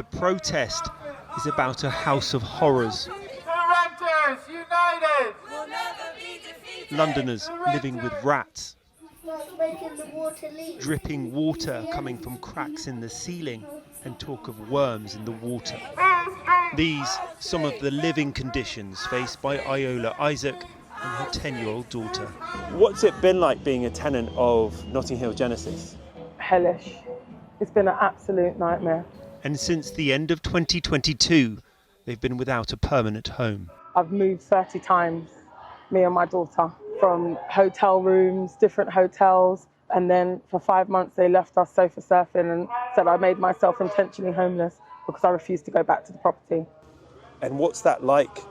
The protest is about a house of horrors. Renters united! Londoners living with rats, Making the water leak. dripping water coming from cracks in the ceiling, and talk of worms in the water. These, some of the living conditions faced by Iola Isaac and her 10-year-old daughter. What's it been like being a tenant of Notting Hill Genesis? Hellish. It's been an absolute nightmare. And since the end of 2022, they've been without a permanent home. I've moved 30 times, me and my daughter, from hotel rooms, different hotels, and then for 5 months they left us sofa surfing and said I made myself intentionally homeless because I refused to go back to the property. And what's that like?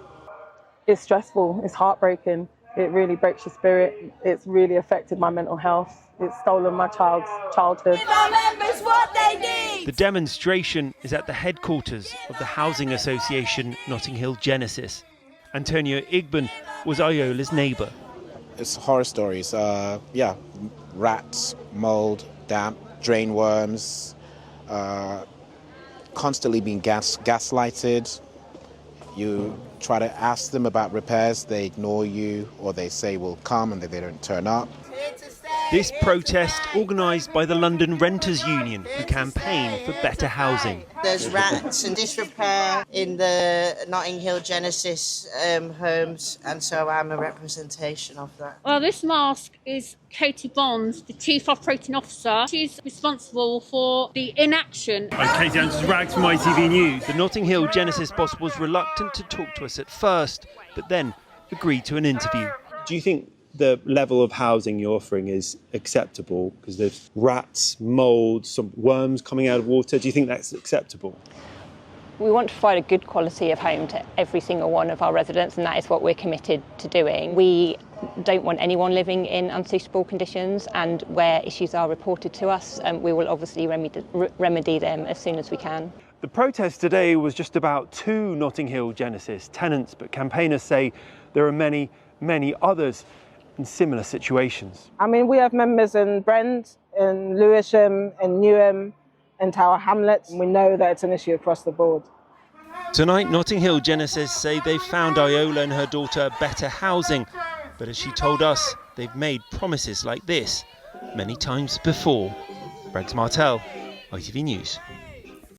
It's stressful, it's heartbreaking, it really breaks your spirit, it's really affected my mental health, it's stolen my child's childhood. Give our members what they need! The demonstration is at the headquarters of the housing association Notting Hill Genesis. Anthonio was Iola's neighbour. It's horror stories, rats, mould, damp, drain worms, constantly being gaslighted. You try to ask them about repairs, they ignore you, or they say will come and then they don't turn up. This protest, organised by the London Renters Union, who campaign for better housing. There's rats and disrepair in the Notting Hill Genesis homes, and so I'm a representation of that. Well, this mask is Katie Bonds, the Chief Operating Officer. She's responsible for the inaction. I'm Katie Anderson, Rags from ITV News. The Notting Hill Genesis boss was reluctant to talk to us at first, but then agreed to an interview. Do you think the level of housing you're offering is acceptable? Because there's rats, mould, some worms coming out of water. Do you think that's acceptable? We want to provide a good quality of home to every single one of our residents, and that is what we're committed to doing. We don't want anyone living in unsuitable conditions, and where issues are reported to us, we will obviously remedy them as soon as we can. The protest today was just about 2 Notting Hill Genesis tenants, but campaigners say there are many, many others in similar situations. I mean, we have members in Brent, in Lewisham, in Newham, in Tower Hamlets. We know that it's an issue across the board. Tonight, Notting Hill Genesis say they've found Iola and her daughter better housing, but as she told us, they've made promises like this many times before. Brent Martell, ITV News.